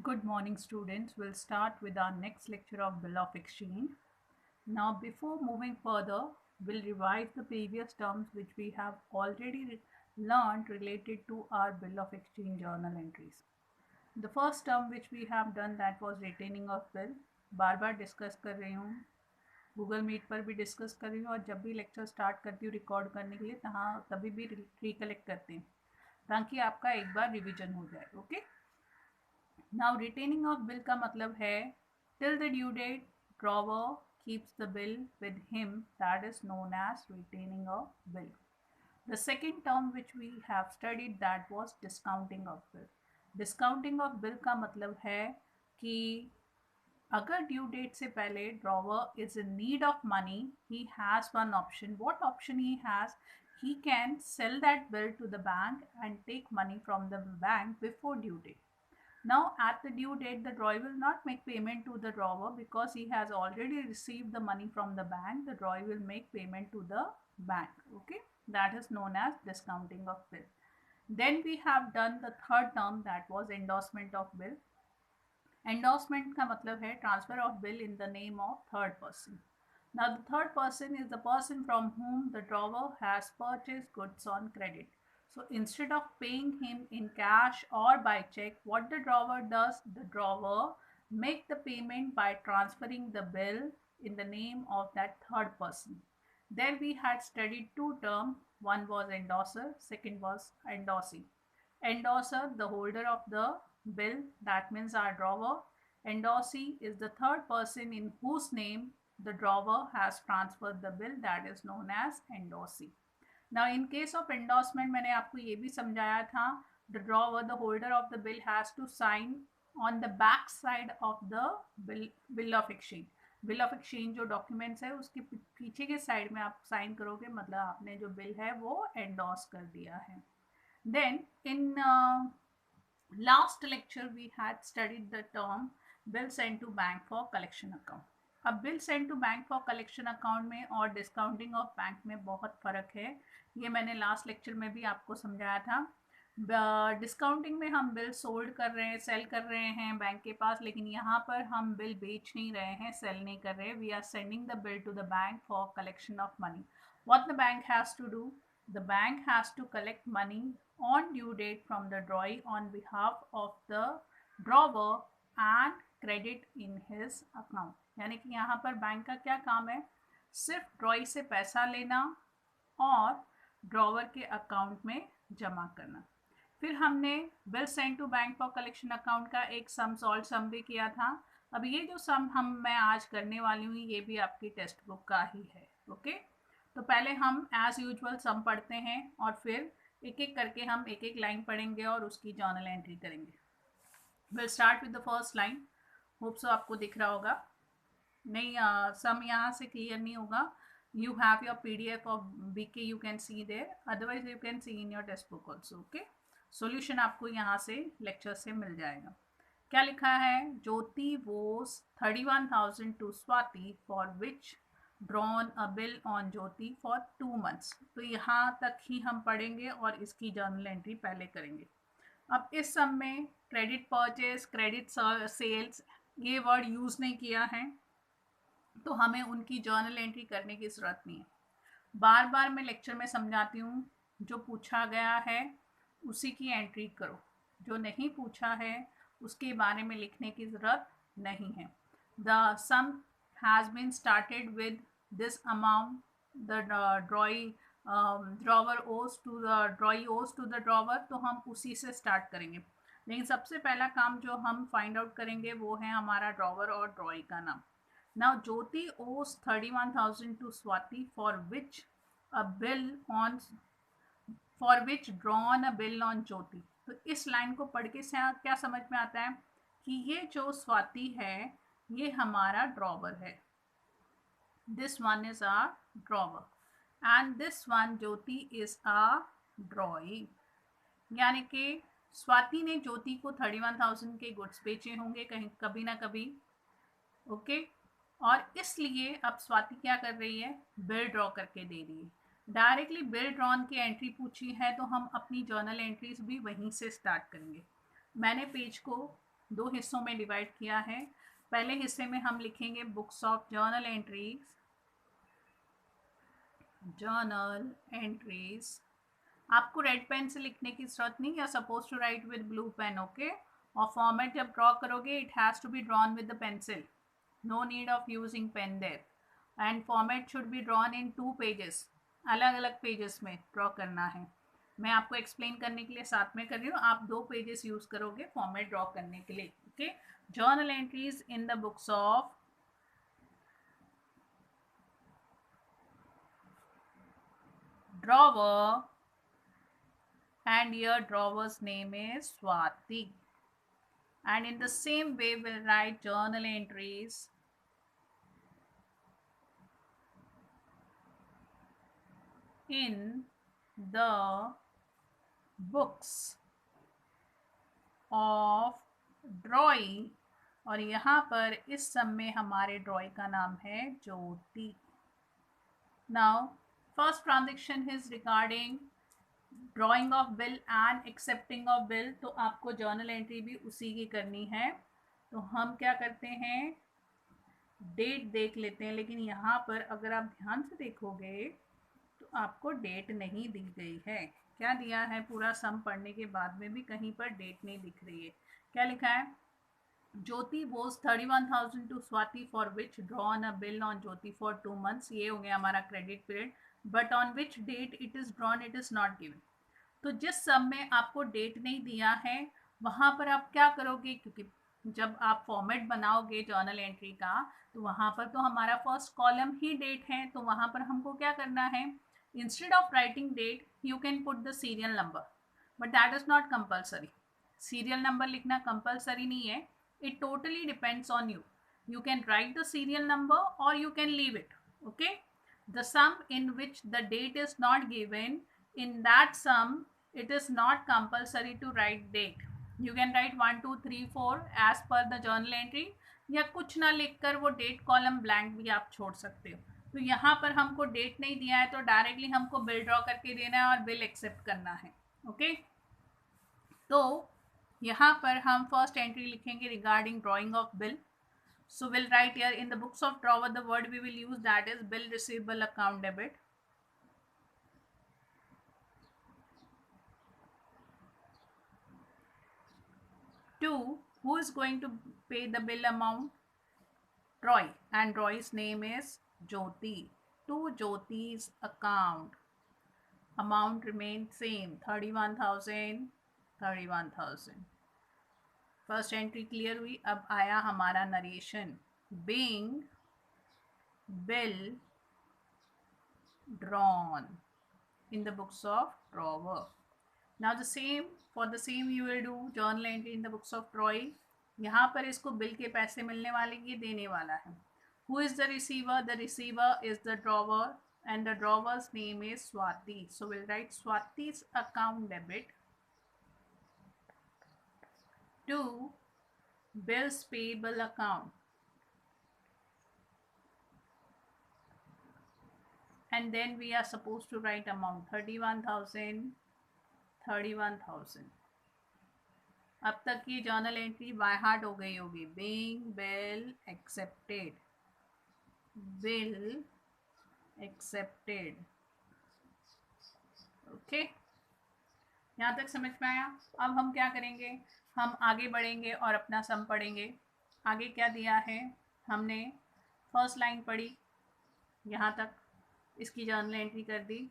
Good morning, students. We'll start with our next lecture of Bill of Exchange. Now, before moving further, we'll revise the previous terms which we have already learned related to our Bill of Exchange journal entries. The first term which we have done that was retaining of bill. Bar bar discuss कर रही हूँ, Google meet पर भी discuss कर रही हूँ और जब भी लेक्चर स्टार्ट करती हूँ रिकॉर्ड करने के लिए तभी भी रिकलेक्ट करते हैं ताकि आपका एक बार रिविजन हो जाए. Okay. Now retaining of bill का मतलब है till the due date drawer keeps the bill with him, that is known as retaining of bill. The second term which we have studied that was discounting of bill. Discounting of bill का मतलब है कि अगर due date से पहले drawer is in need of money, he has one option. What option he has? he can sell that bill to the bank and take money from the bank before due date. Now, at the due date, the drawer will not make payment to the drawer because he has already received the money from the bank. The drawer will make payment to the bank. Okay, that is known as discounting of bill. Then we have done the third term that was endorsement of bill. Endorsement का मतलब है transfer of bill in the name of third person. Now, the third person is the person from whom the drawer has purchased goods on credit. So instead of paying him in cash or by check, what the drawer does, the drawer make the payment by transferring the bill in the name of that third person. There we had studied two terms. One was endorser, second was endorsee. Endorser, the holder of the bill, that means our drawer. Endorsee is the third person in whose name the drawer has transferred the bill, that is known as endorsee. Now, in case of endorsement, मैंने आपको ये भी समझाया था, the drawer, the holder of the bill has to sign on the back side of the bill of exchange. Bill of exchange जो documents है उसके पीछे के साइड में आप साइन करोगे, मतलब आपने जो बिल है वो एंडोर्स कर दिया है. Then in last lecture we had studied the term bill sent to bank for collection account. अब bill send to bank for collection account में और डिस्काउंटिंग ऑफ बैंक में बहुत फ़र्क है. ये मैंने लास्ट लेक्चर में भी आपको समझाया था. डिस्काउंटिंग में हम बिल सोल्ड कर रहे हैं, सेल कर रहे हैं बैंक के पास, लेकिन यहाँ पर हम बिल बेच नहीं रहे हैं, सेल नहीं कर रहे. We are sending the bill to the bank for collection of money. What the bank has to do? The bank has to collect money on due date from the drawee on behalf of the drawer and credit in his account. यानी कि यहाँ पर bank का क्या काम है? सिर्फ ड्रॉई से पैसा लेना और ड्रॉवर के अकाउंट में जमा करना. फिर हमने bill send to bank for collection account का एक सम सॉल्व सम भी किया था. अब ये जो सम मैं आज करने वाली हूँ ये भी आपकी टेक्स्ट बुक का ही है. ओके. तो पहले हम एज यूजुअल सम पढ़ते हैं और फिर एक एक करके हम एक एक लाइन पढ़ेंगे और उसकी जर्नल एंट्री करेंगे. Will start with the first line. Hope so आपको दिख रहा होगा. नहीं, सम यहाँ से क्लियर नहीं होगा. You have your PDF of BK, you can see there, otherwise you can see in your text book also. Okay. Solution आपको यहाँ से लेक्चर से मिल जाएगा. क्या लिखा है? Jyoti owes 31,000 to Swati for which drawn a bill on Jyoti for 2 months. तो यहाँ तक ही हम पढ़ेंगे और इसकी जर्नल एंट्री पहले करेंगे. अब इस सब में क्रेडिट परचेज, क्रेडिट सेल्स ये वर्ड यूज़ नहीं किया है, तो हमें उनकी जर्नल एंट्री करने की ज़रूरत नहीं है. बार बार मैं लेक्चर में समझाती हूँ, जो पूछा गया है उसी की एंट्री करो, जो नहीं पूछा है उसके बारे में लिखने की ज़रूरत नहीं है. The sum has been started with this amount the drawer owes to the drawee owes to the drawer, तो हम उसी से स्टार्ट करेंगे. लेकिन सबसे पहला काम जो हम फाइंड आउट करेंगे वो है हमारा ड्रॉवर और ड्रॉई का नाम. Now Jyoti owes 31,000 to Swati for which a bill on for which drawn a bill on ज्योति. तो इस लाइन को पढ़ के क्या समझ में आता है कि ये जो स्वाति है ये हमारा ड्रॉवर है. This one is our drawer and this one Jyoti is our drawee. यानी कि स्वाति ने ज्योति को 31,000 के गुड्स बेचे होंगे कहीं कभी ना कभी. ओके. और इसलिए अब स्वाति क्या कर रही है? बिल ड्रॉ करके दे रही है. डायरेक्टली बिल ड्रॉन की एंट्री पूछी है तो हम अपनी जर्नल एंट्रीज भी वहीं से स्टार्ट करेंगे. मैंने पेज को दो हिस्सों में डिवाइड किया है। पहले हिस्से में हम लिखेंगे books of journal entries, journal entries. आपको रेड पेन से लिखने की जरूरत नहीं, या suppose to write with blue pen, okay. और फॉर्मेट जब ड्रॉ करोगे it has to be drawn with the pencil, no need of using pen there, and format should be drawn in 2 pages, अलग अलग पेजेस में draw करना है। मैं आपको एक्सप्लेन करने के लिए साथ में कर रही हूँ, आप 2 पेजेस यूज करोगे फॉर्मेट ड्रॉ करने के लिए, okay. Journal entries in the books of drawer, and your drawer's name is Swati. And in the same way we'll write journal entries in the books of drawing, और यहाँ पर इस सब में हमारे ड्रॉइंग का नाम है Jyoti. Now first transaction is regarding drawing of bill and accepting of bill, तो आपको जर्नल एंट्री भी उसी की करनी है। तो हम क्या करते हैं, डेट देख लेते हैं, लेकिन यहाँ पर अगर आप ध्यान से देखोगे तो आपको डेट नहीं दी गई है। क्या दिया है, पूरा सम पढ़ने के बाद में भी कहीं पर डेट नहीं दिख रही है। क्या लिखा है, Jyoti was 31,000 to Swati for which drawn a bill on Jyoti for 2 months, ये हो गया हमारा credit period, but on which date it is drawn it is not given. तो जिस सब में आपको डेट नहीं दिया है वहाँ पर आप क्या करोगे, क्योंकि जब आप फॉर्मेट बनाओगे जर्नल एंट्री का तो वहाँ पर तो हमारा फर्स्ट कॉलम ही डेट है, तो वहाँ पर हमको क्या करना है, instead of writing date you can put the serial number, but that is not compulsory. Serial number लिखना कंपल्सरी नहीं है, it totally depends on you. You can write the serial number or you can leave it, okay. The sum in which the date is not given, in that sum it is not compulsory to write date. You can write 1 2 3 4 as per the journal entry, या कुछ ना लिखकर वो date column blank भी आप छोड़ सकते हो। तो यहाँ पर हमको डेट नहीं दिया है तो डायरेक्टली हमको बिल ड्रॉ करके देना है और बिल एक्सेप्ट करना है, ओके। तो यहाँ पर हम फर्स्ट एंट्री लिखेंगे regarding drawing of bill. So we'll write here in the books of drawer, the word we will use that is bill receivable account debit. 2, who is going to pay the bill amount? Troy, and Troy's name is Jyoti. To Jyoti's account, amount remains same, 31,000, 31,000. First entry clear हुई। अब आया हमारा narration, being bill drawn in the books of drawer. Now the same, for the same you will do journal entry in the books of Troy. यहाँ पर इसको bill के पैसे मिलने वाले, ये देने वाला है। Who is the receiver? The receiver is the drawer and the drawer's name is Swati. So we'll write Swati's account debit to bills payable account. And then we are supposed to write amount 31,000, 31,000. अब तक ये journal entry by heart हो गई होगी। Being bill accepted, bill accepted, okay. यहाँ तक समझ में आया। अब हम क्या करेंगे, हम आगे बढ़ेंगे और अपना सम पढ़ेंगे। आगे क्या दिया है, हमने फर्स्ट लाइन पढ़ी, यहाँ तक इसकी जर्नल एंट्री कर दी।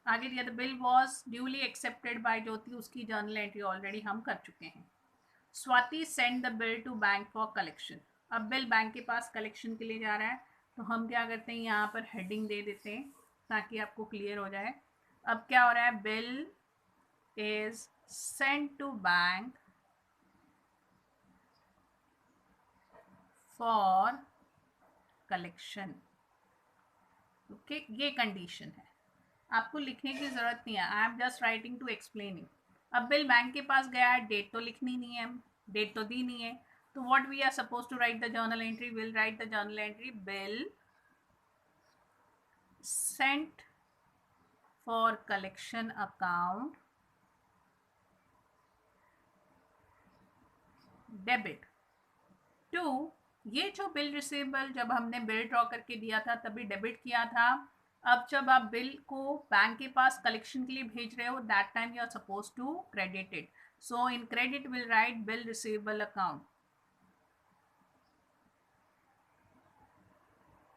आगे दिया the bill was duly accepted by Jyoti, उसकी जर्नल एंट्री ऑलरेडी हम कर चुके हैं। Swati send the bill to bank for collection, अब बिल बैंक के पास कलेक्शन के लिए जा रहा है, तो हम क्या करते हैं, यहाँ पर हेडिंग दे देते हैं ताकि आपको क्लियर हो जाए। अब क्या हो रहा है, bill is send to bank for collection, okay. ये कंडीशन है, आपको लिखने की जरूरत नहीं है, I am just writing to explain you. अब बिल बैंक के पास गया है, डेट तो लिखनी नहीं है, डेट तो दी नहीं है, तो what we are suppose to write the journal entry, will write the journal entry bill sent for collection account debit. To, ये जो बिल रिसीवेबल जब हमने बिल ड्रॉ करके दिया था तभी डेबिट किया था। अब जब आप बिल को बैंक के पास कलेक्शन के लिए भेज रहे हो, that time you are suppose to credit it. So in credit will write bill receivable account.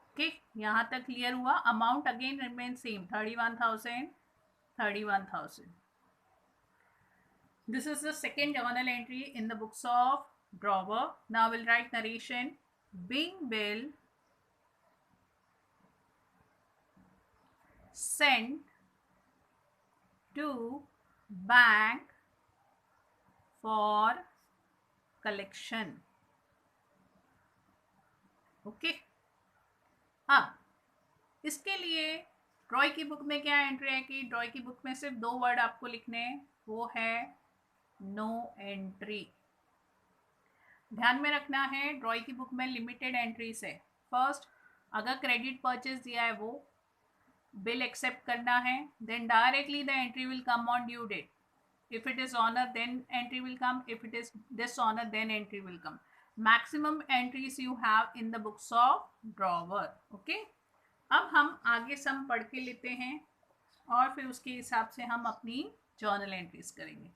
Okay, यहाँ तक क्लियर हुआ। Amount again remain same, 31,000, 31,000। This is the second journal entry in the books of drawer. Now we'll write narration. Being bill sent to bank for collection. Okay, अब इसके लिए ड्रॉय की book में क्या entry है कि ड्रॉय की बुक में सिर्फ 2 वर्ड आपको लिखने हैं, वो है नो एंट्री। ध्यान में रखना है ड्रॉय की बुक में लिमिटेड एंट्रीज है। फर्स्ट, अगर क्रेडिट परचेज दिया है वो बिल एक्सेप्ट करना है, then directly the entry will come on due date. If it is honor, then entry will come. If it is dishonor, then entry will come. Maximum entries you have in the books of drawer. Okay. अब हम आगे सम पढ़ के लेते हैं और फिर उसके हिसाब से हम अपनी जर्नल एंट्रीज करेंगे।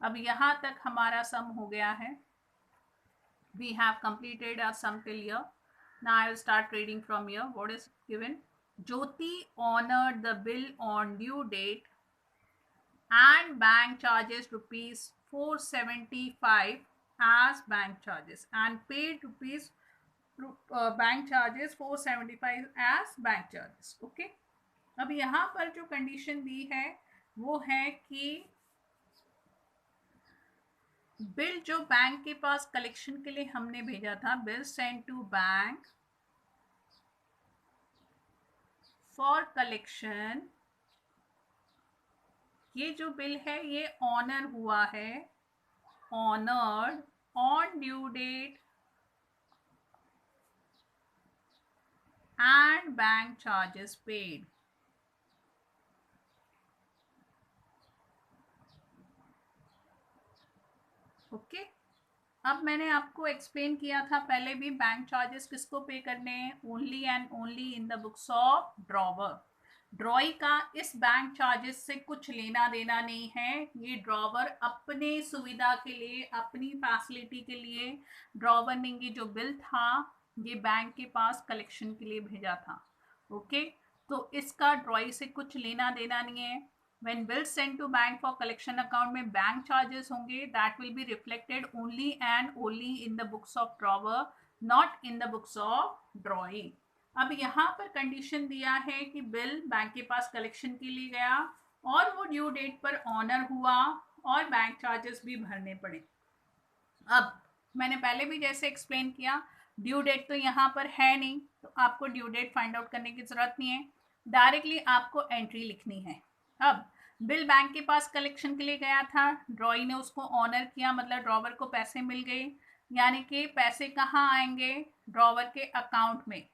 अब यहाँ तक हमारा सम हो गया है। We have completed our sum till here. Now I will start reading from here. What is given? Jyoti honored the bill on due date and bank charges rupees 475 as bank charges and paid rupees bank charges 475 as bank charges. Okay. अब यहाँ पर जो condition दी है वो है कि bill जो bank के पास कलेक्शन के लिए हमने भेजा था, bill send to bank for collection, ये जो बिल है ये ऑनर हुआ है, honoured on due date and bank charges paid. Okay, अब मैंने आपको एक्सप्लेन किया था पहले भी, बैंक चार्जेस किसको पे करने हैं, only and only in the books of drawer. ड्रॉई का इस बैंक चार्जेस से कुछ लेना देना नहीं है। ये ड्रॉवर अपने सुविधा के लिए, अपनी फैसिलिटी के लिए ड्रॉवर ने ये जो बिल था ये बैंक के पास कलेक्शन के लिए भेजा था। ओके, तो इसका ड्रॉई से कुछ लेना देना नहीं है। When bills sent to bank for collection account में बैंक charges होंगे, that will be reflected only and only in the books of drawer, not in the books of drawing. अब यहाँ पर कंडीशन दिया है कि बिल बैंक के पास कलेक्शन के लिए गया और वो ड्यू डेट पर ऑनर हुआ और बैंक चार्जेस भी भरने पड़े। अब मैंने पहले भी जैसे एक्सप्लेन किया, ड्यू डेट तो यहाँ पर है नहीं, तो आपको ड्यू डेट फाइंड आउट करने की जरूरत नहीं है, डायरेक्टली आपको एंट्री लिखनी है। अब बिल बैंक के पास कलेक्शन के लिए गया था, ड्रॉई ने उसको ऑनर किया, मतलब ड्रॉवर को पैसे मिल गए, यानी कि पैसे कहाँ आएंगे, ड्रॉवर के अकाउंट में,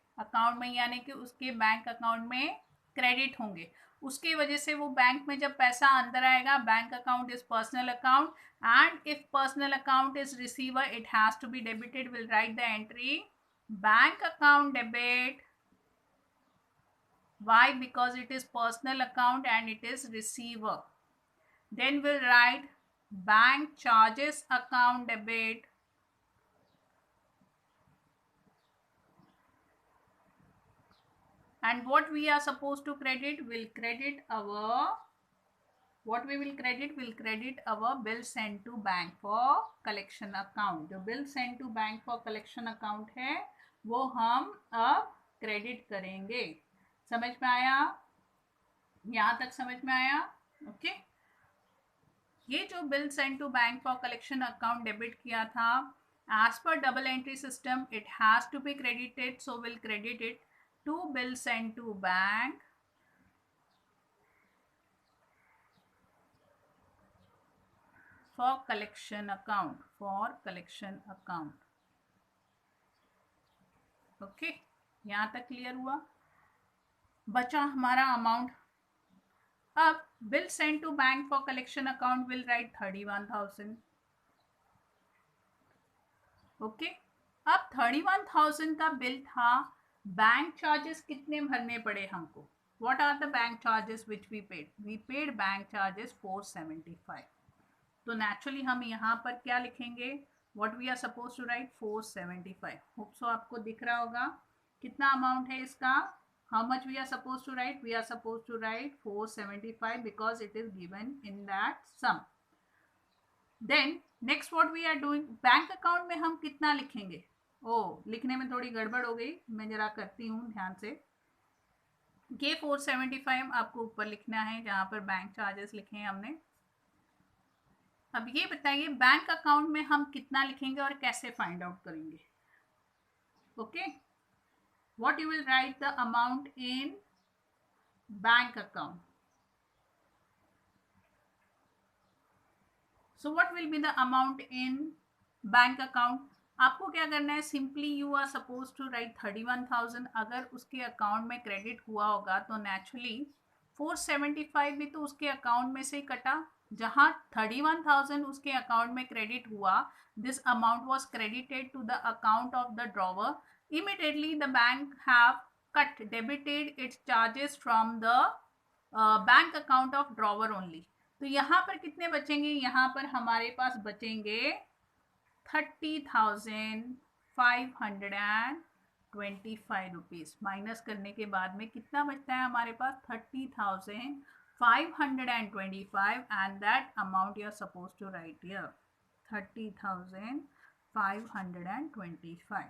यानी कि उसके बैंक अकाउंट में क्रेडिट होंगे। उसकी वजह से वो बैंक में जब पैसा अंदर आएगा, bank account is personal account and if personal account is receiver it has to be debited. Will write the entry bank account debit. Why? Because it is personal account and it is receiver. Then we'll write bank charges account debit. And what we are supposed to credit? We'll credit our, what we will credit? We'll credit our bill sent to bank for collection account. जो bill sent to bank for collection account है वो हम अब credit करेंगे। समझ में आया? यहाँ तक समझ में आया? ओके, ये जो bill send to bank for collection account debit किया था, as per double entry system it has to be credited, so will credit it to bill send to bank for collection account, okay, यहाँ तक clear हुआ? बचा हमारा amount. अब bill send to bank for collection account will write 31,000। Okay. अब 31,000 का bill था, bank charges कितने भरने पड़े हमको? What are the bank charges which we paid? We paid bank charges 475। तो नेचुरली हम यहाँ पर क्या लिखेंगे? What we are suppose to write 475। Hope so आपको दिख रहा होगा कितना अमाउंट है इसका। How much we are suppose to write? We are suppose to write 475 because it is given in that sum. Then next what we are doing, bank account में हम कितना लिखेंगे? ओ, लिखने में थोड़ी गड़बड़ हो गई, मैं जरा करती हूँ ध्यान से। ये 475 आपको ऊपर लिखना है जहां पर बैंक चार्जेस लिखे हैं हमने। अब ये बताइए बैंक अकाउंट में हम कितना लिखेंगे और कैसे फाइंड आउट करेंगे? Okay, what you will write the amount in bank account? So what will be the amount in bank account? आपको क्या करना है, simply you are suppose to write 31,000। अगर उसके अकाउंट में क्रेडिट हुआ होगा तो नेचुरली 475 भी तो उसके अकाउंट में से ही कटा। जहां 31,000 उसके अकाउंट में क्रेडिट हुआ, this amount was credited to the account of the drawer, immediately the bank have cut debited its charges from the bank account of drawer only. तो यहाँ पर कितने बचेंगे? यहाँ पर हमारे पास बचेंगे 30,525 रुपीज। माइनस करने के बाद में कितना बचता है हमारे पास? 30,525 and that amount you are suppose to write here 30,525।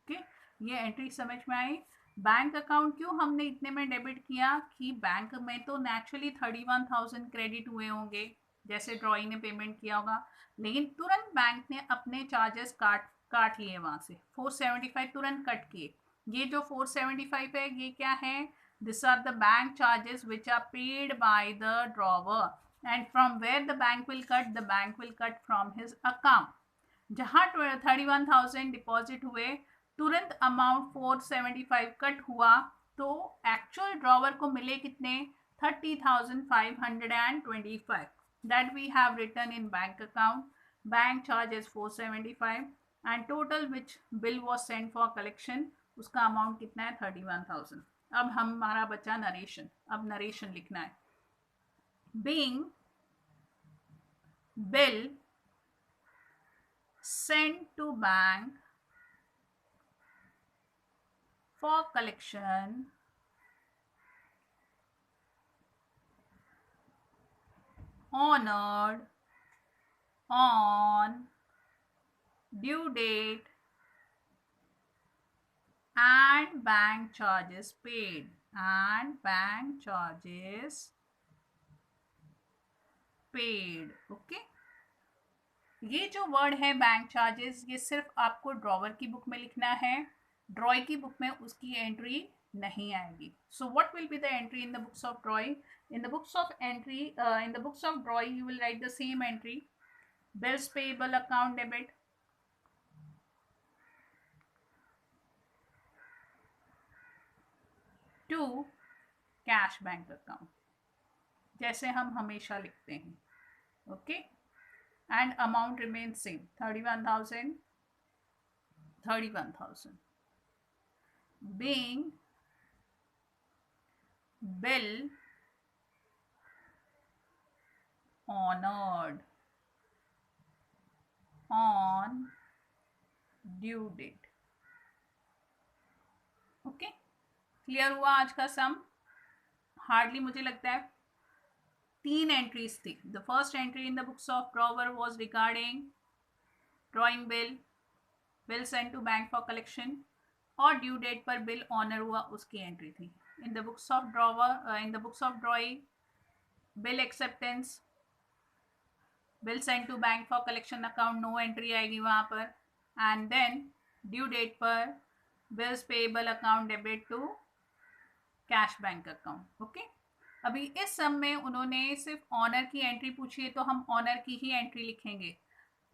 Okay, ये एंट्री समझ में आई? बैंक अकाउंट क्यों हमने इतने में डेबिट किया कि बैंक में तो नेचुरली 31,000 क्रेडिट हुए होंगे जैसे ड्रॉइंग ने पेमेंट किया होगा, लेकिन तुरंत बैंक ने अपने चार्जेस काट लिए वहां से, 475 तुरंत कट किए। ये जो 475 है ये क्या है? This are the bank charges which are paid by the drawer and from where the bank will cut? The bank will cut from his account. जहां 31,000 डिपॉजिट हुए, तुरंत अमाउंट 475 कट हुआ, तो एक्चुअल ड्रॉवर को मिले कितने? 30,525 that we have written in bank account. Bank charges 475 and total which bill was sent for collection, उसका amount कितना है? 31,000। अब हमारा बचा नरेशन। अब नरेशन लिखना है। Being bill sent to bank for collection honored on due date and bank charges paid okay. ये जो वर्ड है बैंक चार्जेस, ये सिर्फ आपको ड्रॉवर की बुक में लिखना है, ड्रॉय की बुक में उसकी एंट्री नहीं आएगी। सो what will be the entry in the books of ड्रॉय? In the books of ड्रॉय you will write the same entry, bills payable account debit, to cash bank account, जैसे हम हमेशा लिखते हैं। Okay, and amount remain same 31,000। being bill honored on due date। Okay, clear हुआ आज का सम? Hardly मुझे लगता है 3 एंट्रीज थी। The first entry in the books of drawer was regarding drawing bill sent to bank for collection, और due date पर bill honour हुआ उसकी एंट्री थी। In the books of drawing bill acceptance, bill sent to bank for collection account, no entry आएगी वहां पर। And then due date पर bills payable account debit to cash bank account. Okay, अभी इस सम में उन्होंने सिर्फ ऑनर की एंट्री पूछी है तो हम ऑनर की ही एंट्री लिखेंगे।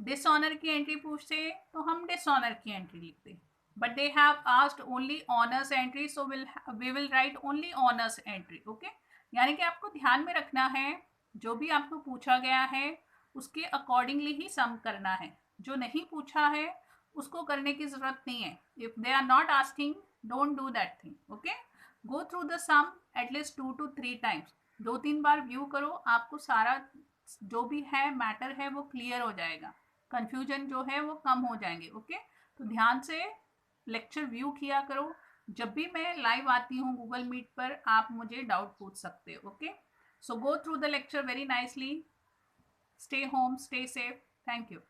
डिसऑनर की एंट्री पूछते तो हम डिसऑनर की एंट्री लिखते, but they have asked only honours entry, so we will write only honours entry. Okay, यानी कि आपको ध्यान में रखना है जो भी आपको पूछा गया है उसके अकॉर्डिंगली ही सम करना है। जो नहीं पूछा है उसको करने की ज़रूरत नहीं है. If they are not asking, don't do that thing. Okay, go through the sum at least 2 to 3 times. 2-3 बार व्यू करो, आपको सारा जो भी है मैटर है वो क्लियर हो जाएगा, कंफ्यूजन जो है वो कम हो जाएंगे. ओके, तो ध्यान से लेक्चर व्यू किया करो. जब भी मैं लाइव आती हूँ गूगल मीट पर, आप मुझे डाउट पूछ सकते हो. Okay, so go through the lecture very nicely. Stay home, stay safe. Thank you.